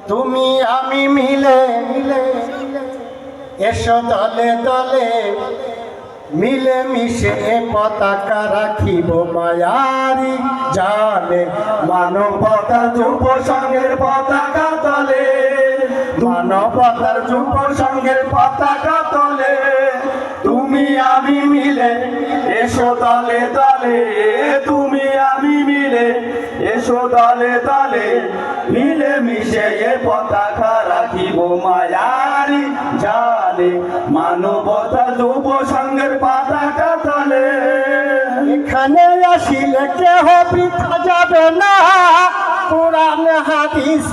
তুমি আমি মিলে এসো দলে দলে মিলে মিশে পতাকা রাখিব মায়ারি জানে মানবতার যুব সংঘের পতাকা তলে মানবতার যুব সংঘের পতাকা তলে তুমি আমি মিলে এসো দলে দলে তুমি আমি মিলে এসো দলে দলে মিলে মিশে পতাকা রাখিব মায়ারি জানে মানবতার যুব সংঘের পতাকা তলে এখানে আসিলে কেহ বৃথা যাবে না কোরআন হাদিস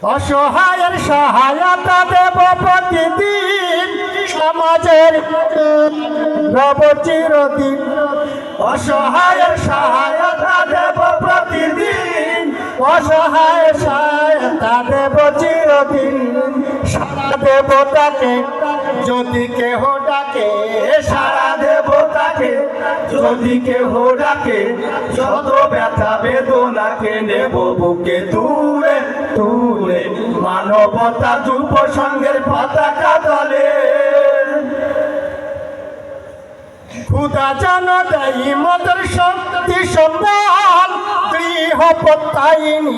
অসহায়ের সহায়তা দেব প্রতিদিন সমাজের রব চিরদিন অসহায়ের সহায়তা দেব প্রতিদিন অসহায়ের সহায়তা দেব চিরদিন সারা দেব তাকে যদি কেহ ডাকে সারা দেব তাকে যদি কেহ ডাকে শত ব্যথা বেদনাকে নেব বুকে তুলে তুলে মানবতা যুব সংঘের পতাকা তলে খুদা জানো দেই মদের শক্তি সম্মান গৃহ প্রত্যায়িনী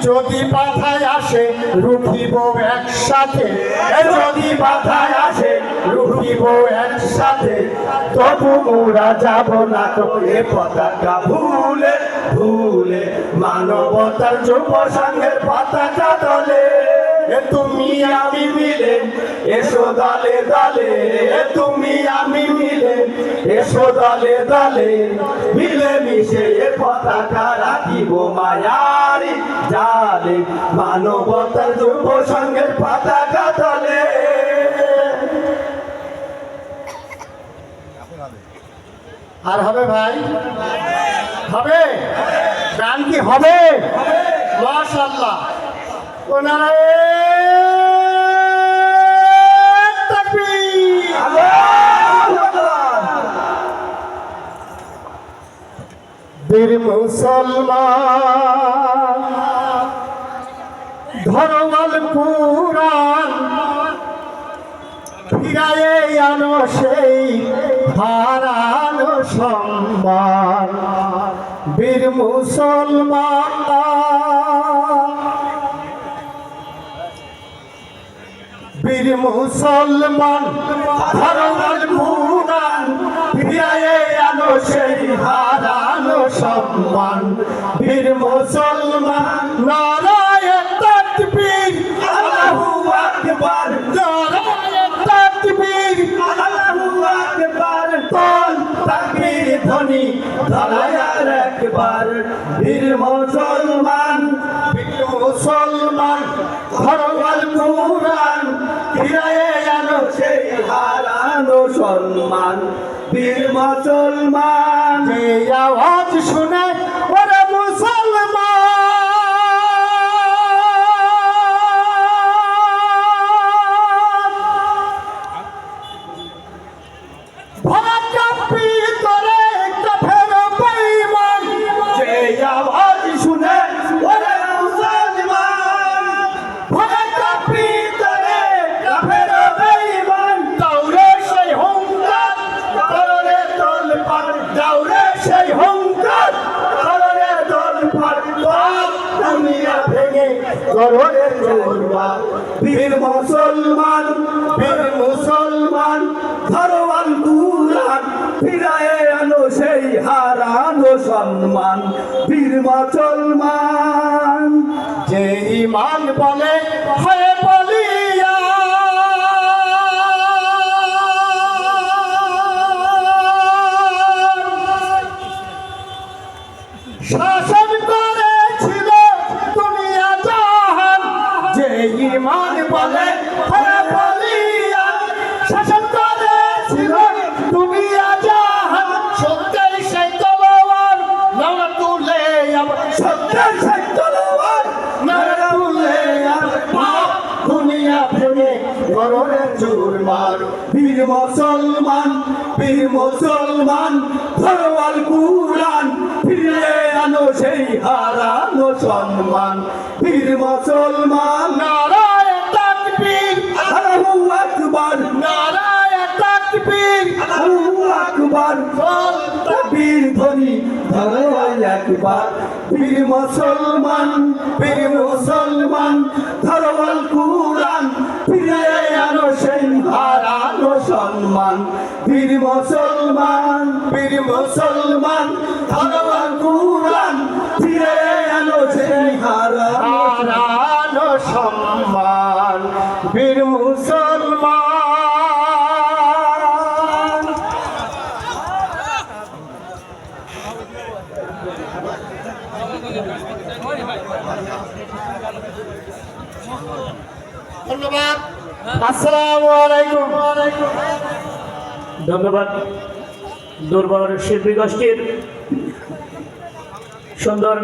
যদি বাধায় আসে রুখিব একসাথে যদি বাধায় আসে রুখিব একসাথে তবু মোরা যাব না তো এ পতাকা ভুলে ভুলে মানবতার যুব সংঘের পতাকা তলে তুমি আমি মিলে এসো দলে দলে তুমি আমি মিলে এসো দলে দলে মিলে মিশে পতাকা রাখিব মায়ারি জালে মানবতার যুব সংঘের পতাকা তলে আর হবে ভাই হবে গান কি হবে মাশাআল্লাহ ওনারা বীর মুসলমান ধরওয়াল কুরআন ফিরায়ে আনো সেই হারানো সম্মান বীর মুসলমান বীর মুসলমান ধরওয়াল কুরআন ফিরায়ে আনো সেই হারানো সম্মান বীর মুসলমান নারায়ে তাকবীর আল্লাহু আকবার নারায়ে তাকবীর আল্লাহু আকবার তোল তাকবীর ধ্বনি ধরায়ার একবার বীর মুসলমান ধরওয়াল কুরআন ফিরায়ে আনো সেই হারানো সম্মান বীর মুসলমান যে আওয়াজ শুনে ওরে মুসলমান ভাকাপি তোরে কাফের বেঈমান যে আওয়াজ শুনে ওরে মুসলমান ভাকাপি তোরে কাফের বেঈমান দৌড়ে সেই হুঙ্কার কররে দল পার দৌড়ে সেই হুঙ্কার কররে দল পার দুনিয়া ভেঙে কররে জোরবা বীর মুসলমান ধরওয়াল কুরআন ফিরায়ে আনো সেই হারানো সম্মান বীর মুসলমান যে ঈমান বলে হয় বলিয়া শাসন করেছিল দুনিয়া জাহান যে ঈমান বলে হয় বলিয়া শাসন করেছিল দুনিয়া জাহান সত্যের সেই তলোয়ার না তুলে সত্যের সেই তলোয়ার না তুলে দুনিয়া ভেঙে কররে চুরমার বীর মুসলমান ধরওয়াল কুরআন ফিরে আনো সেই হারানো সম্মান বীর মুসলমান নারায়ে তাকবীর আল্লাহু আকবার নারায়ে তাকবীর আল্লাহু আকবার বীর ধ্বনি ধরো একবার বীর মুসলমান ধরো আল কুরআন ফিরে আনো সেই হারানো সম্মান বীর মুসলমান ধরো আল কুরআন ফিরে আনো সেই হারানো সম্মান বীর মুসলমান। ধন্যবাদ। আসসালামু আলাইকুম। ধন্যবাদ দুর্বল শিল্পী গোষ্ঠীর সুন্দর